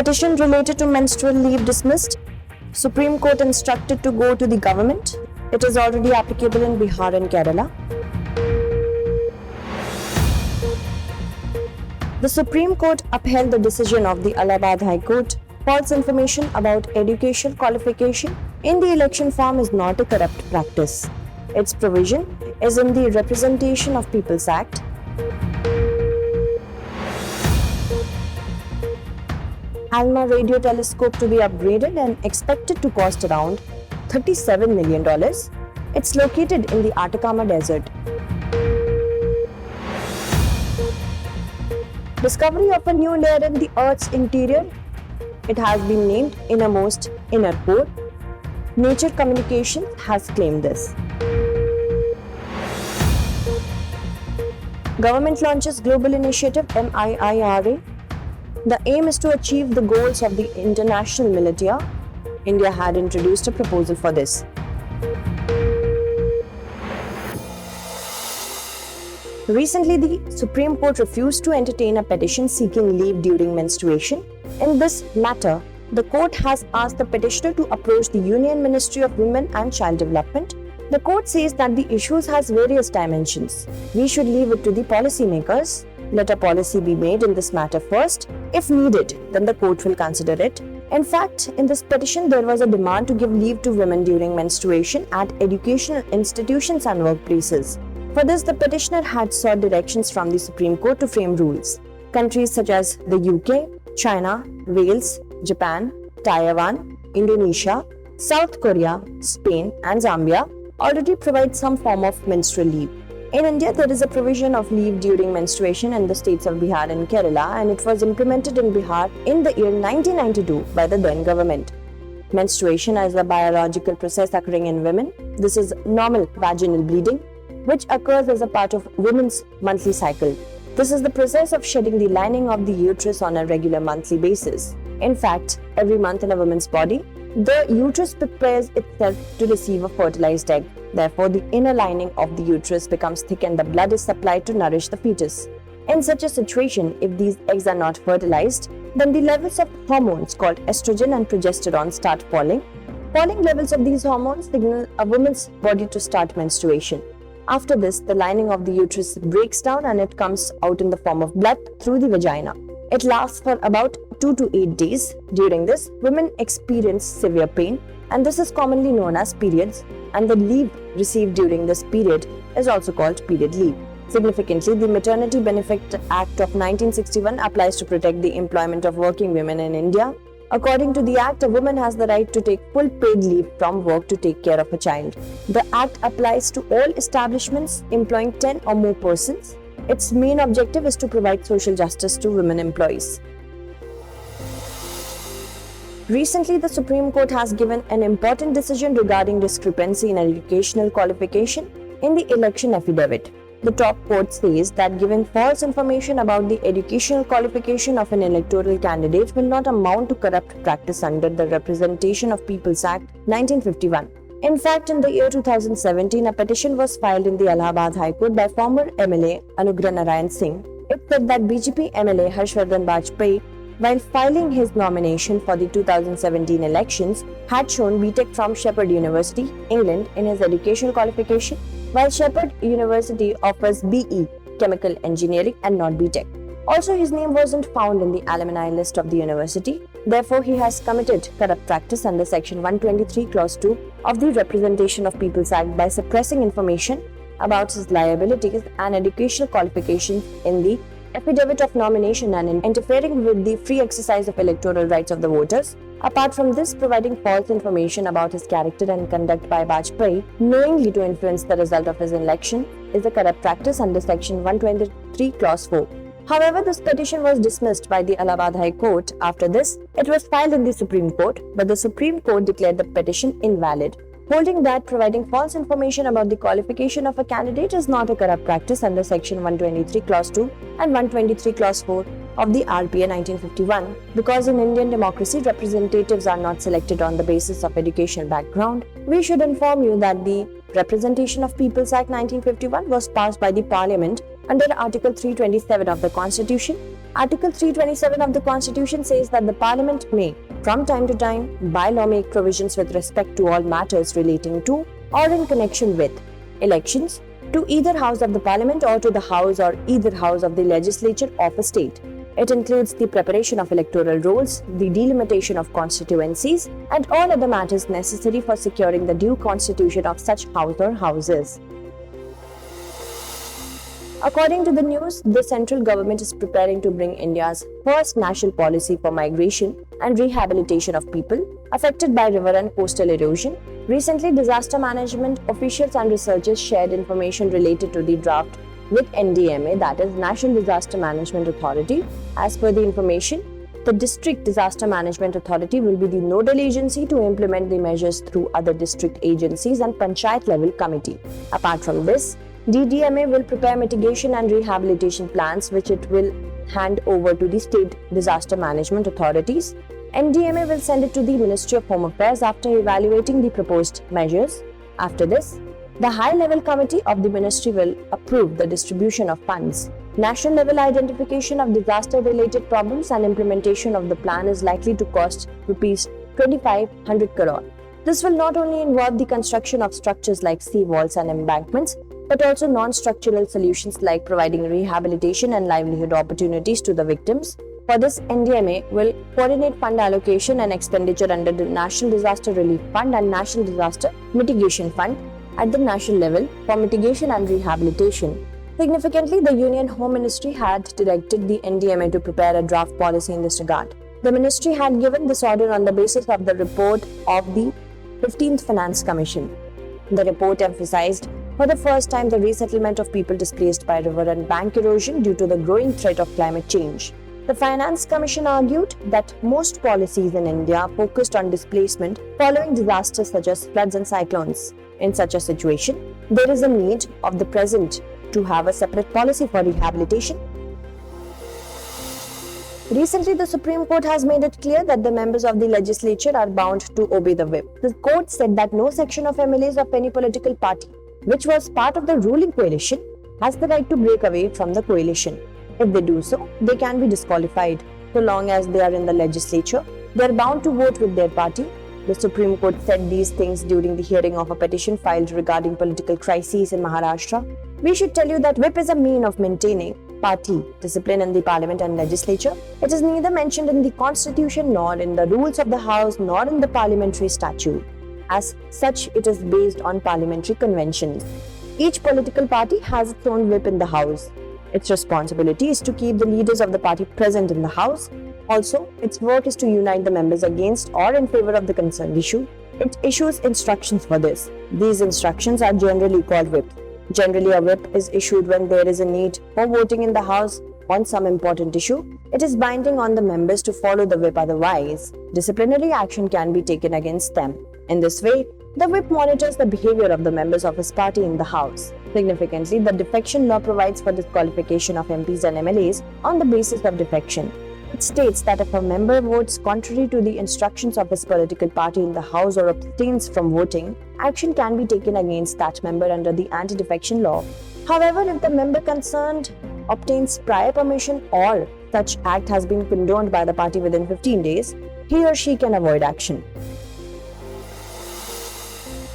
Petition related to menstrual leave dismissed. Supreme Court instructed to go to the government. It is already applicable in Bihar and Kerala. The Supreme Court upheld the decision of the Allahabad High Court. False information about educational qualification in the election form is not a corrupt practice. Its provision is in the Representation of People's Act. Alma radio telescope to be upgraded and expected to cost around $37 million. It's located in the Atacama Desert. Discovery of a new layer in the Earth's interior. It has been named Innermost Inner Core. Nature Communications has claimed this. Government launches global initiative MIIRA. The aim is to achieve the goals of the International Millet Year. India had introduced a proposal for this. Recently, the Supreme Court refused to entertain a petition seeking leave during menstruation. In this matter, the court has asked the petitioner to approach the Union Ministry of Women and Child Development. The court says that the issues has various dimensions. We should leave it to the policymakers. Let a policy be made in this matter first. If needed, then the court will consider it. In fact, in this petition, there was a demand to give leave to women during menstruation at educational institutions and workplaces. For this, the petitioner had sought directions from the Supreme Court to frame rules. Countries such as the UK, China, Wales, Japan, Taiwan, Indonesia, South Korea, Spain, and Zambia already provide some form of menstrual leave. In India, there is a provision of leave during menstruation in the states of Bihar and Kerala, and it was implemented in Bihar in the year 1992 by the then government. Menstruation is a biological process occurring in women. This is normal vaginal bleeding, which occurs as a part of women's monthly cycle. This is the process of shedding the lining of the uterus on a regular monthly basis. In fact, every month in a woman's body, the uterus prepares itself to receive a fertilized egg. Therefore, the inner lining of the uterus becomes thick and the blood is supplied to nourish the fetus. In such a situation, if these eggs are not fertilized, then the levels of hormones called estrogen and progesterone start falling. Falling levels of these hormones signal a woman's body to start menstruation. After this, the lining of the uterus breaks down and it comes out in the form of blood through the vagina. It lasts for about 2 to 8 days. During this, women experience severe pain, and this is commonly known as periods, and the leave received during this period is also called period leave. Significantly, the Maternity Benefit Act of 1961 applies to protect the employment of working women in India. According to the Act, a woman has the right to take full paid leave from work to take care of a child. The Act applies to all establishments employing 10 or more persons. Its main objective is to provide social justice to women employees. Recently, the Supreme Court has given an important decision regarding discrepancy in educational qualification in the election affidavit. The top court says that giving false information about the educational qualification of an electoral candidate will not amount to corrupt practice under the Representation of People's Act 1951. In fact, in the year 2017, a petition was filed in the Allahabad High Court by former MLA Anugrah Narayan Singh. It said that BJP MLA Harshvardhan Vajpayee, while filing his nomination for the 2017 elections, had shown B.Tech from Shepherd University, England, in his educational qualification, while Shepherd University offers BE, Chemical Engineering, and not B.Tech. Also, his name wasn't found in the alumni list of the university. Therefore, he has committed corrupt practice under Section 123, Clause 2 of the Representation of People's Act by suppressing information about his liabilities and educational qualifications in the affidavit of nomination and interfering with the free exercise of electoral rights of the voters. Apart from this, providing false information about his character and conduct by Vajpayee, knowingly to influence the result of his election, is a corrupt practice under Section 123, Clause 4. However, this petition was dismissed by the Allahabad High Court. After this, it was filed in the Supreme Court, but the Supreme Court declared the petition invalid, holding that providing false information about the qualification of a candidate is not a corrupt practice under Section 123 Clause 2 and 123 Clause 4 of the RPA 1951. Because in Indian democracy, representatives are not selected on the basis of educational background, we should inform you that the Representation of People's Act 1951 was passed by the Parliament under Article 327 of the Constitution. Article 327 of the Constitution says that the Parliament may, from time to time, by law make provisions with respect to all matters relating to or in connection with elections to either House of the Parliament or to the House or either House of the Legislature of a state. It includes the preparation of electoral rolls, the delimitation of constituencies, and all other matters necessary for securing the due constitution of such house or houses. According to the news, the central government is preparing to bring India's first national policy for migration and rehabilitation of people affected by river and coastal erosion. Recently, disaster management officials and researchers shared information related to the draft with NDMA, that is National Disaster Management Authority. As per the information, the District Disaster Management Authority will be the nodal agency to implement the measures through other district agencies and panchayat level committee. Apart from this, DDMA will prepare mitigation and rehabilitation plans which it will hand over to the state disaster management authorities. NDMA will send it to the Ministry of Home Affairs after evaluating the proposed measures. After this, the high-level committee of the ministry will approve the distribution of funds. National level identification of disaster-related problems and implementation of the plan is likely to cost Rs 2,500 crore. This will not only involve the construction of structures like sea walls and embankments, but also non-structural solutions like providing rehabilitation and livelihood opportunities to the victims. For this, NDMA will coordinate fund allocation and expenditure under the National Disaster Relief Fund and National Disaster Mitigation Fund at the national level for mitigation and rehabilitation. Significantly, the Union Home Ministry had directed the NDMA to prepare a draft policy in this regard. The ministry had given this order on the basis of the report of the 15th Finance Commission. The report emphasized for the first time the resettlement of people displaced by river and bank erosion due to the growing threat of climate change. The Finance Commission argued that most policies in India focused on displacement following disasters such as floods and cyclones. In such a situation, there is a need of the present to have a separate policy for rehabilitation. Recently, the Supreme Court has made it clear that the members of the Legislature are bound to obey the whip. The court said that no section of MLAs of any political party which was part of the ruling coalition has the right to break away from the coalition. If they do so, they can be disqualified. So long as they are in the legislature, they are bound to vote with their party. The Supreme Court said these things during the hearing of a petition filed regarding political crises in Maharashtra. We should tell you that whip is a mean of maintaining party discipline in the parliament and legislature. It is neither mentioned in the constitution nor in the rules of the house nor in the parliamentary statute. As such, it is based on parliamentary conventions. Each political party has its own whip in the house. Its responsibility is to keep the leaders of the party present in the house. Also, its work is to unite the members against or in favor of the concerned issue. It issues instructions for this. These instructions are generally called whip. Generally, a whip is issued when there is a need for voting in the house on some important issue. It is binding on the members to follow the whip, otherwise, disciplinary action can be taken against them. In this way, the whip monitors the behavior of the members of his party in the House. Significantly, the defection law provides for disqualification of MPs and MLAs on the basis of defection. It states that if a member votes contrary to the instructions of his political party in the House or abstains from voting, action can be taken against that member under the anti-defection law. However, if the member concerned obtains prior permission or such act has been condoned by the party within 15 days, he or she can avoid action.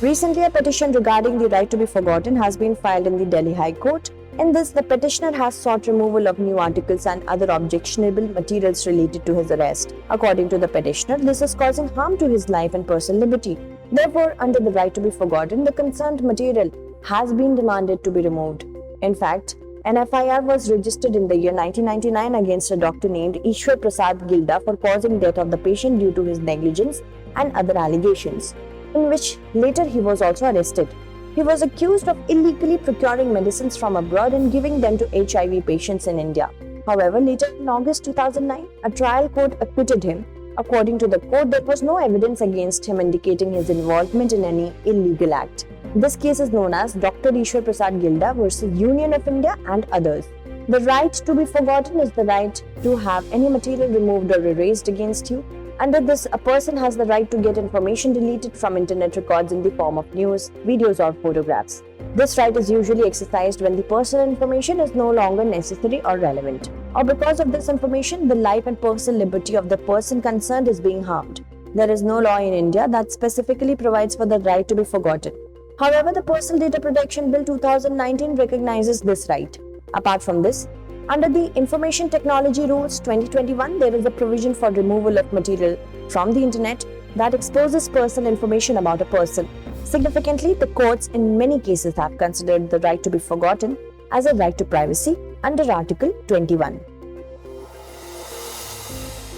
Recently, a petition regarding the right to be forgotten has been filed in the Delhi High Court. In this, the petitioner has sought removal of new articles and other objectionable materials related to his arrest. According to the petitioner, this is causing harm to his life and personal liberty. Therefore, under the right to be forgotten, the concerned material has been demanded to be removed. In fact, an FIR was registered in the year 1999 against a doctor named Ishwar Prasad Gilda for causing death of the patient due to his negligence and other allegations, in which later he was also arrested. He was accused of illegally procuring medicines from abroad and giving them to HIV patients in India. However, later in August 2009, a trial court acquitted him. According to the court, there was no evidence against him indicating his involvement in any illegal act. This case is known as Dr. Ishwar Prasad Gilda versus Union of India and others. The right to be forgotten is the right to have any material removed or erased against you. Under this, a person has the right to get information deleted from internet records in the form of news, videos or photographs. This right is usually exercised when the personal information is no longer necessary or relevant, or because of this information, the life and personal liberty of the person concerned is being harmed. There is no law in India that specifically provides for the right to be forgotten. However, the Personal Data Protection Bill 2019 recognizes this right. Apart from this, under the Information Technology Rules 2021, there is a provision for removal of material from the internet that exposes personal information about a person. Significantly, the courts in many cases have considered the right to be forgotten as a right to privacy under Article 21.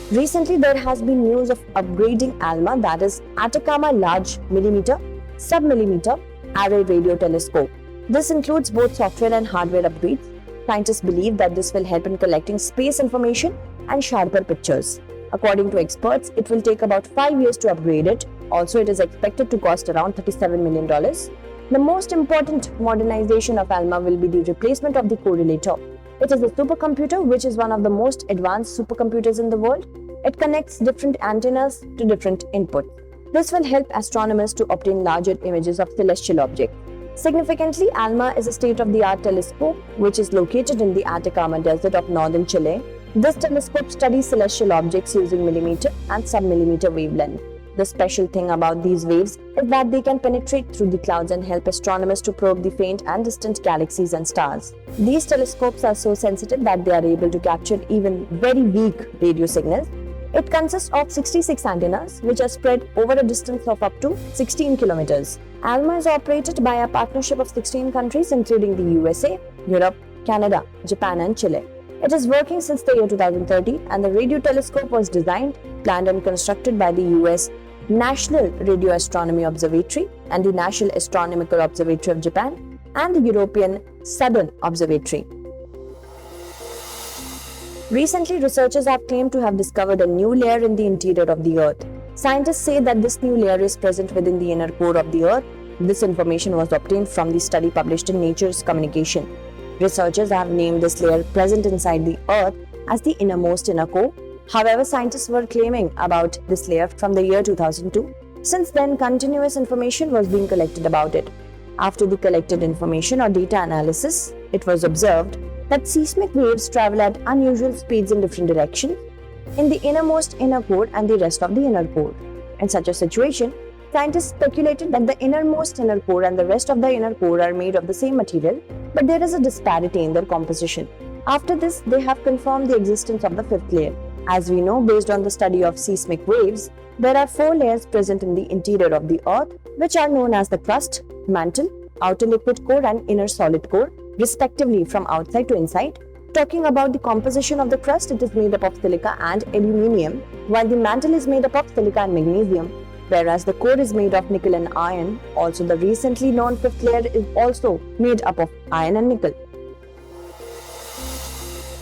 Recently, there has been news of upgrading Alma, that is Atacama Large Millimeter, Sub-millimeter Array Radio Telescope. This includes both software and hardware upgrades. Scientists believe that this will help in collecting space information and sharper pictures. According to experts, it will take about 5 years to upgrade it. Also, it is expected to cost around $37 million. The most important modernization of Alma will be the replacement of the correlator. It is a supercomputer which is one of the most advanced supercomputers in the world. It connects different antennas to different inputs. This will help astronomers to obtain larger images of celestial objects. Significantly, Alma is a state-of-the-art telescope which is located in the Atacama Desert of northern Chile. This telescope studies celestial objects using millimeter and sub-millimeter wavelength. The special thing about these waves is that they can penetrate through the clouds and help astronomers to probe the faint and distant galaxies and stars. These telescopes are so sensitive that they are able to capture even very weak radio signals. It consists of 66 antennas which are spread over a distance of up to 16 kilometers. Alma is operated by a partnership of 16 countries including the USA, Europe, Canada, Japan and Chile. It is working since the year 2013 and the radio telescope was designed, planned and constructed by the US National Radio Astronomy Observatory and the National Astronomical Observatory of Japan and the European Southern Observatory. Recently, researchers have claimed to have discovered a new layer in the interior of the Earth. Scientists say that this new layer is present within the inner core of the Earth. This information was obtained from the study published in Nature's Communication. Researchers have named this layer present inside the Earth as the innermost inner core. However, scientists were claiming about this layer from the year 2002. Since then, continuous information was being collected about it. After the collected information or data analysis, it was observed that seismic waves travel at unusual speeds in different directions in the innermost inner core and the rest of the inner core. In such a situation, scientists speculated that the innermost inner core and the rest of the inner core are made of the same material, but there is a disparity in their composition. After this, they have confirmed the existence of the fifth layer. As we know, based on the study of seismic waves, there are 4 layers present in the interior of the Earth, which are known as the crust, mantle, outer liquid core and inner solid core, respectively from outside to inside. Talking about the composition of the crust, it is made up of silica and aluminium, while the mantle is made up of silica and magnesium, whereas the core is made of nickel and iron. Also, the recently known fifth layer is also made up of iron and nickel.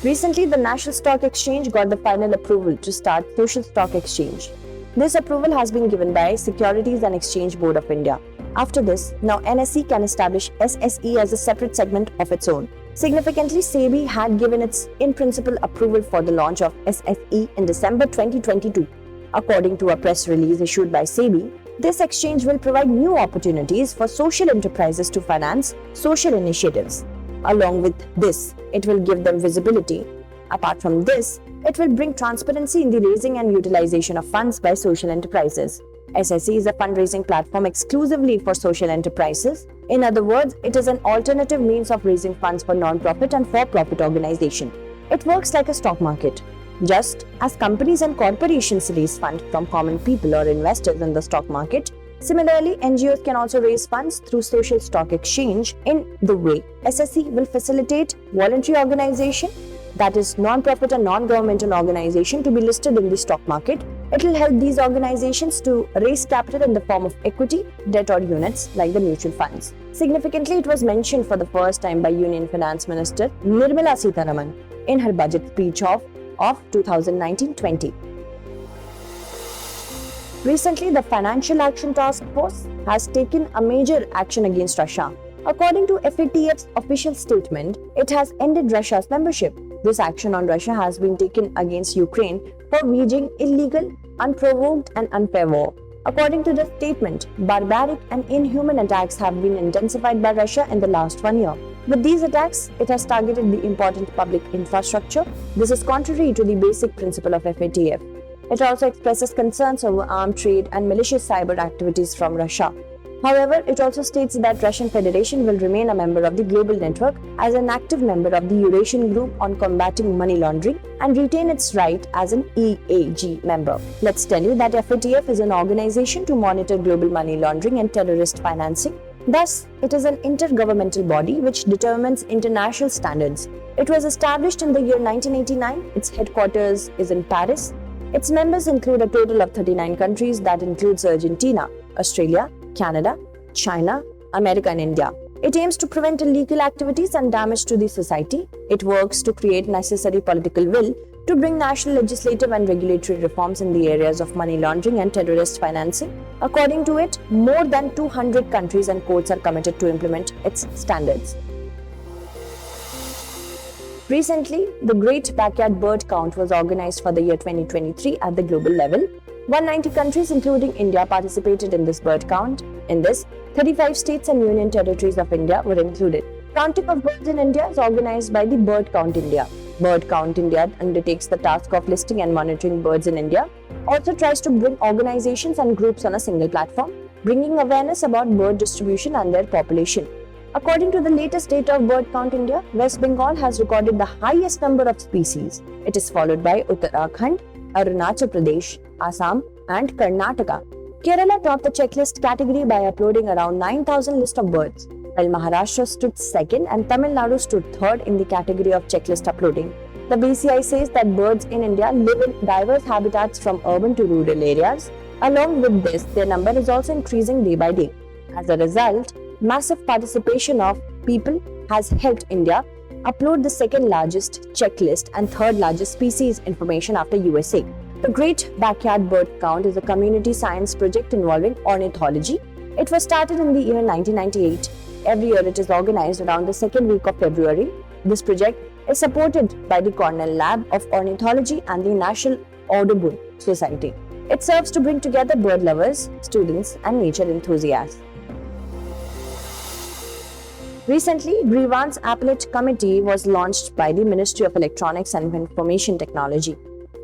Recently, the National Stock Exchange got the final approval to start Social Stock Exchange. This approval has been given by Securities and Exchange Board of India. After this, now NSE can establish SSE as a separate segment of its own. Significantly, SEBI had given its in-principle approval for the launch of SSE in December 2022. According to a press release issued by SEBI, this exchange will provide new opportunities for social enterprises to finance social initiatives. Along with this, it will give them visibility. Apart from this, it will bring transparency in the raising and utilization of funds by social enterprises. SSE is a fundraising platform exclusively for social enterprises. In other words, it is an alternative means of raising funds for non-profit and for-profit organizations. It works like a stock market. Just as companies and corporations raise funds from common people or investors in the stock market, similarly, NGOs can also raise funds through social stock exchange. In the way, SSE will facilitate voluntary organization, that is non-profit and non-governmental organization, to be listed in the stock market. It will help these organizations to raise capital in the form of equity, debt or units like the mutual funds. Significantly, it was mentioned for the first time by Union Finance Minister Nirmala Sitharaman in her budget speech of 2019-20. Recently, the Financial Action Task Force has taken a major action against Russia. According to FATF's official statement, it has ended Russia's membership. This action on Russia has been taken against Ukraine for waging illegal, unprovoked and unfair war. According to the statement, barbaric and inhuman attacks have been intensified by Russia in the last 1 year. With these attacks, it has targeted the important public infrastructure. This is contrary to the basic principle of FATF. It also expresses concerns over armed trade and malicious cyber activities from Russia. However, it also states that Russian Federation will remain a member of the global network as an active member of the Eurasian Group on combating money laundering and retain its right as an EAG member. Let's tell you that FATF is an organization to monitor global money laundering and terrorist financing. Thus, it is an intergovernmental body which determines international standards. It was established in the year 1989. Its headquarters is in Paris. Its members include a total of 39 countries that includes Argentina, Australia, Canada, China, America and India. It aims to prevent illegal activities and damage to the society. It works to create necessary political will to bring national legislative and regulatory reforms in the areas of money laundering and terrorist financing. According to it, more than 200 countries and courts are committed to implement its standards. Recently, the Great Backyard Bird Count was organized for the year 2023 at the global level. 190 countries including India participated in this bird count. In this, 35 states and union territories of India were included. Counting of birds in India is organized by the Bird Count India. Bird Count India undertakes the task of listing and monitoring birds in India. Also tries to bring organizations and groups on a single platform, bringing awareness about bird distribution and their population. According to the latest data of Bird Count India, West Bengal has recorded the highest number of species. It is followed by Uttarakhand, Arunachal Pradesh, Assam and Karnataka. Kerala topped the checklist category by uploading around 9,000 lists of birds, while Maharashtra stood second and Tamil Nadu stood third in the category of checklist uploading. The BCI says that birds in India live in diverse habitats from urban to rural areas. Along with this, their number is also increasing day by day. As a result, massive participation of people has helped India upload the second largest checklist and third largest species information after USA. The Great Backyard Bird Count is a community science project involving ornithology. It was started in the year 1998. Every year it is organized around the second week of February. This project is supported by the Cornell Lab of Ornithology and the National Audubon Society. It serves to bring together bird lovers, students and nature enthusiasts. Recently, Grievance Appellate Committee was launched by the Ministry of Electronics and Information Technology,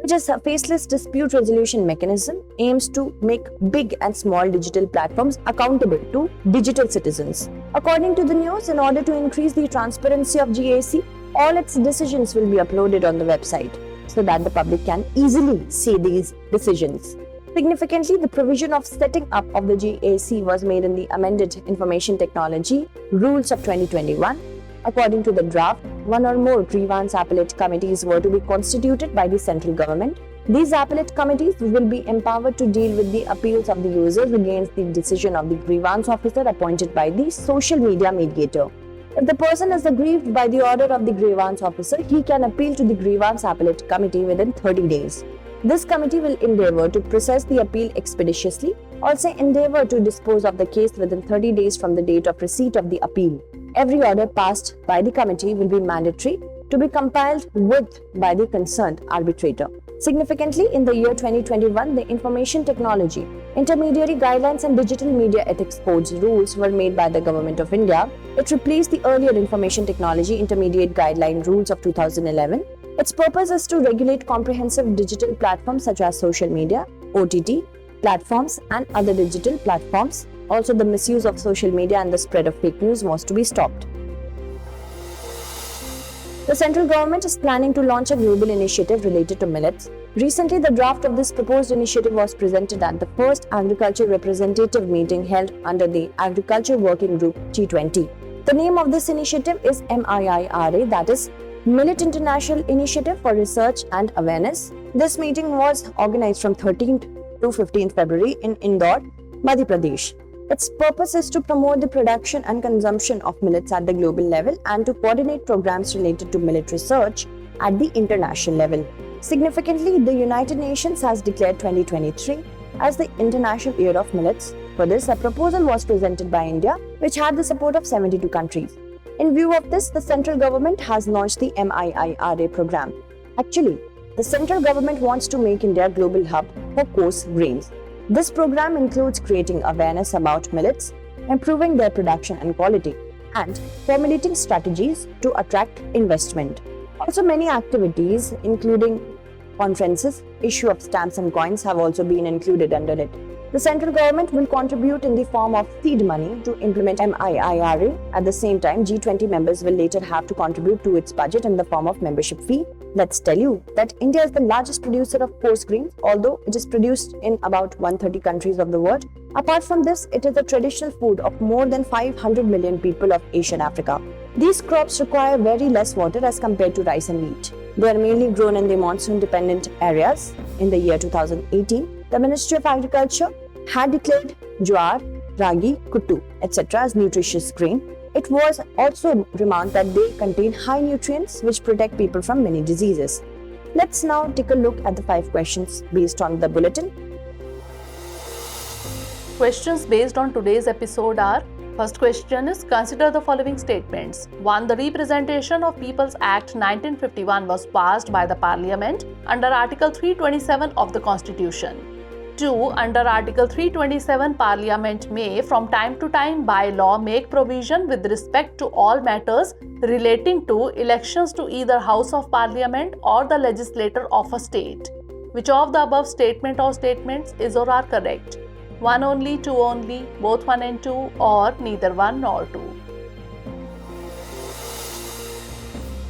which is a faceless dispute resolution mechanism aims to make big and small digital platforms accountable to digital citizens. According to the news, in order to increase the transparency of GAC, all its decisions will be uploaded on the website so that the public can easily see these decisions. Significantly, the provision of setting up of the GAC was made in the amended Information Technology Rules of 2021. According to the draft, one or more grievance appellate committees were to be constituted by the central government. These appellate committees will be empowered to deal with the appeals of the users against the decision of the grievance officer appointed by the social media mediator. If the person is aggrieved by the order of the grievance officer, he can appeal to the grievance appellate committee within 30 days. This committee will endeavour to process the appeal expeditiously, also endeavour to dispose of the case within 30 days from the date of receipt of the appeal. Every order passed by the committee will be mandatory to be compiled with by the concerned arbitrator. Significantly, in the year 2021, the Information Technology, Intermediary Guidelines and Digital Media Ethics Codes rules were made by the Government of India. It replaced the earlier Information Technology Intermediate Guideline rules of 2011. Its purpose is to regulate comprehensive digital platforms such as social media, OTT platforms and other digital platforms. Also, the misuse of social media and the spread of fake news was to be stopped. The central government is planning to launch a global initiative related to millets. Recently, the draft of this proposed initiative was presented at the first Agriculture Representative meeting held under the Agriculture Working Group G20. The name of this initiative is MIIRA, that is Millet International Initiative for Research and Awareness. This meeting was organized from 13th to 15th February in Indore, Madhya Pradesh. Its purpose is to promote the production and consumption of millets at the global level and to coordinate programs related to millet research at the international level. Significantly, the United Nations has declared 2023 as the International Year of Millets. For this, a proposal was presented by India, which had the support of 72 countries. In view of this, the central government has launched the MIIRA program. Actually, the central government wants to make India a global hub for coarse grains. This program includes creating awareness about millets, improving their production and quality, and formulating strategies to attract investment. Also, many activities, including conferences, issue of stamps and coins, have also been included under it. The central government will contribute in the form of seed money to implement MIIRA. At the same time, G20 members will later have to contribute to its budget in the form of membership fee. Let's tell you that India is the largest producer of coarse grains, although it is produced in about 130 countries of the world. Apart from this, it is the traditional food of more than 500 million people of Asia and Africa. These crops require very less water as compared to rice and wheat. They are mainly grown in the monsoon-dependent areas. In the year 2018, the Ministry of Agriculture had declared jowar, ragi, kuttu, etc. as nutritious grain. It was also remarked that they contain high nutrients which protect people from many diseases. Let's now take a look at the 5 questions based on the bulletin. Questions based on today's episode are: first question is, consider the following statements. 1. The Representation of Peoples Act 1951 was passed by the Parliament under Article 327 of the Constitution. 2. Under Article 327, Parliament may from time to time by law make provision with respect to all matters relating to elections to either House of Parliament or the Legislature of a state. Which of the above statement or statements is or are correct? 1 only, 2 only, both 1 and 2, or neither 1 nor 2.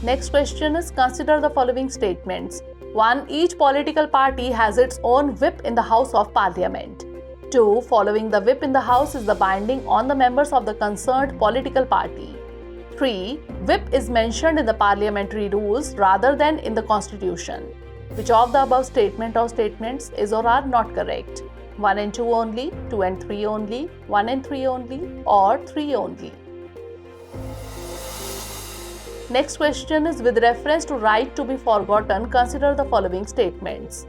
Next question is, consider the following statements. 1. Each political party has its own whip in the House of Parliament. 2. Following the whip in the House is the binding on the members of the concerned political party. 3. Whip is mentioned in the parliamentary rules rather than in the Constitution. Which of the above statement or statements is or are not correct? 1 and 2 only, 2 and 3 only, 1 and 3 only, or 3 only. Next question is, with reference to right to be forgotten, consider the following statements.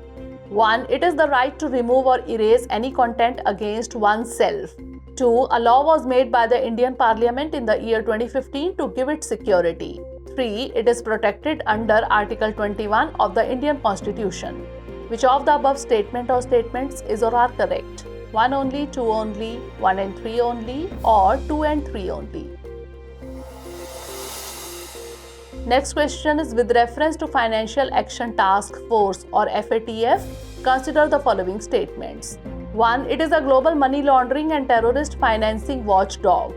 1. It is the right to remove or erase any content against oneself. 2. A law was made by the Indian Parliament in the year 2015 to give it security. 3. It is protected under Article 21 of the Indian Constitution. Which of the above statement or statements is or are correct? 1 only, 2 only, 1 and 3 only, or 2 and 3 only. Next question is, with reference to Financial Action Task Force or FATF, consider the following statements. 1. It is a global money laundering and terrorist financing watchdog.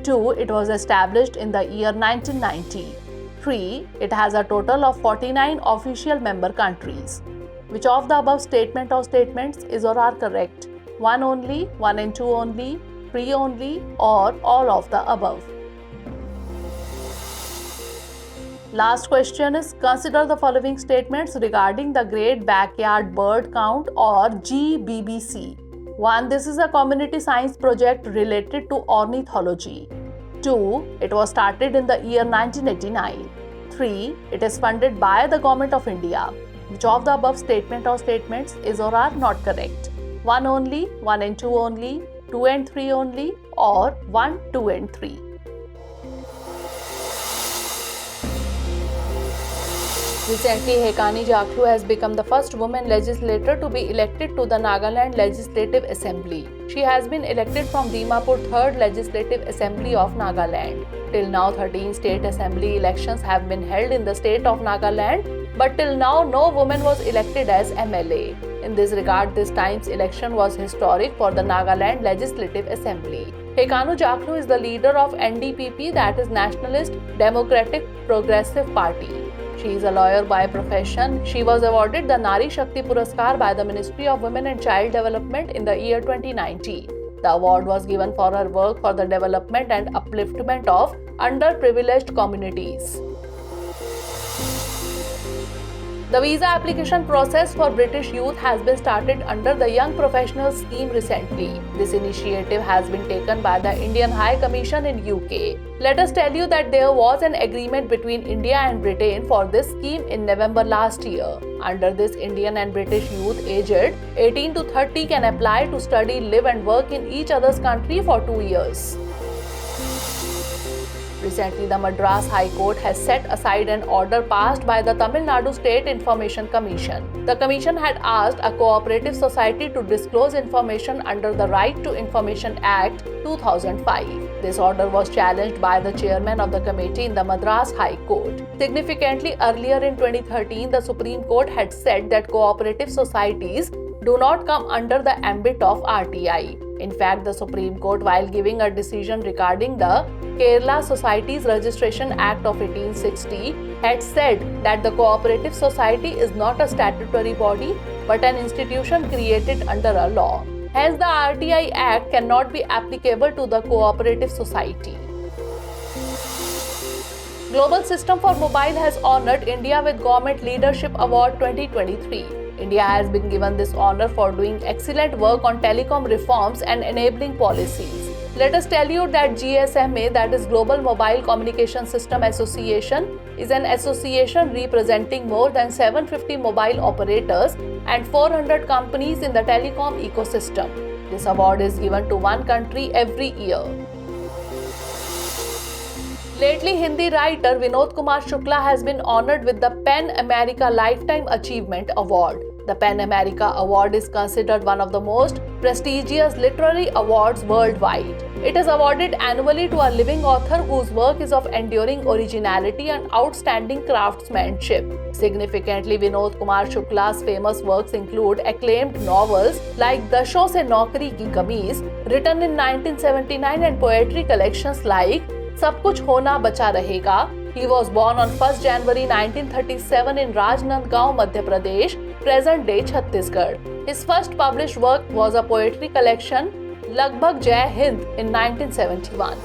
2. It was established in the year 1990. 3. It has a total of 49 official member countries. Which of the above statement or statements is or are correct? 1 only, 1 and 2 only, 3 only, or all of the above. Last question is, consider the following statements regarding the Great Backyard Bird Count or GBBC. 1. This is a community science project related to ornithology. 2. It was started in the year 1989. 3. It is funded by the Government of India. Which of the above statement or statements is or are not correct? 1 only, 1 and 2 only, 2 and 3 only, or 1, 2 and 3. Recently, Hekani Jakhlu has become the first woman legislator to be elected to the Nagaland Legislative Assembly. She has been elected from Dimapur 3rd Legislative Assembly of Nagaland. Till now, 13 state assembly elections have been held in the state of Nagaland, but till now, no woman was elected as MLA. In this regard, this time's election was historic for the Nagaland Legislative Assembly. Hekanu Jakhlu is the leader of NDPP, that is Nationalist Democratic Progressive Party. She is a lawyer by profession. She was awarded the Nari Shakti Puraskar by the Ministry of Women and Child Development in the year 2019. The award was given for her work for the development and upliftment of underprivileged communities. The visa application process for British youth has been started under the Young Professionals Scheme recently. This initiative has been taken by the Indian High Commission in UK. Let us tell you that there was an agreement between India and Britain for this scheme in November last year. Under this, Indian and British youth aged 18 to 30 can apply to study, live and work in each other's country for 2 years. Recently, the Madras High Court has set aside an order passed by the Tamil Nadu State Information Commission. The commission had asked a cooperative society to disclose information under the Right to Information Act 2005. This order was challenged by the chairman of the committee in the Madras High Court. Significantly, earlier in 2013, the Supreme Court had said that cooperative societies do not come under the ambit of RTI. In fact, the Supreme Court, while giving a decision regarding the Kerala Societies Registration Act of 1860, had said that the cooperative society is not a statutory body but an institution created under a law. Hence, the RTI Act cannot be applicable to the cooperative society. Global System for Mobile has honored India with Government Leadership Award 2023. India has been given this honor for doing excellent work on telecom reforms and enabling policies. Let us tell you that GSMA, that is Global Mobile Communication System Association, is an association representing more than 750 mobile operators and 400 companies in the telecom ecosystem. This award is given to one country every year. Lately, Hindi writer Vinod Kumar Shukla has been honored with the PEN America Lifetime Achievement Award. The PEN America Award is considered one of the most prestigious literary awards worldwide. It is awarded annually to a living author whose work is of enduring originality and outstanding craftsmanship. Significantly, Vinod Kumar Shukla's famous works include acclaimed novels like Dashon Se Naukri Ki Kameez, written in 1979, and poetry collections like Sab Kuch Hona Bacha Rahega. He was born on 1st January 1937 in Rajnandgaon, Madhya Pradesh, present-day Chhattisgarh. His first published work was a poetry collection, Lagbhag Jai Hind, in 1971.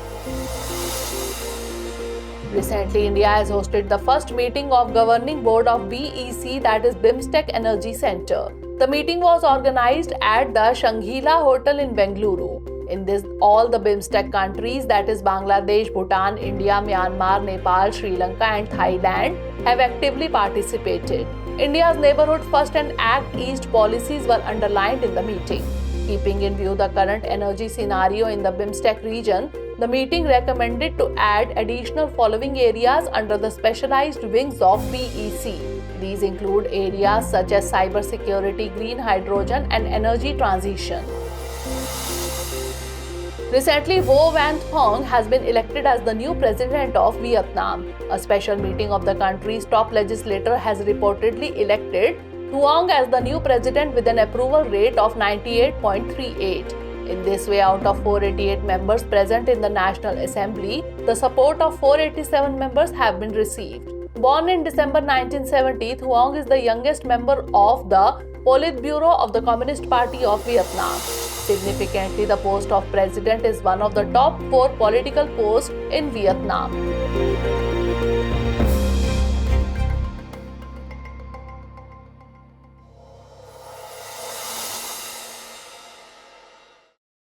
Recently, India has hosted the first meeting of Governing Board of BEC, that is BIMSTEC Energy Center. The meeting was organized at the Shanghila Hotel in Bengaluru. In this, all the BIMSTEC countries, that is Bangladesh, Bhutan, India, Myanmar, Nepal, Sri Lanka and Thailand, have actively participated. India's Neighbourhood First and Act East policies were underlined in the meeting. Keeping in view the current energy scenario in the BIMSTEC region, the meeting recommended to add additional following areas under the specialized wings of BEC. These include areas such as cybersecurity, green hydrogen and energy transition. Recently, Vo Van Thong has been elected as the new president of Vietnam. A special meeting of the country's top legislature has reportedly elected Thuong as the new president with an approval rate of 98.38. In this way, out of 488 members present in the National Assembly, the support of 487 members have been received. Born in December 1970, Thuong is the youngest member of the Politburo of the Communist Party of Vietnam. Significantly, the post of president is one of the top 4 political posts in Vietnam.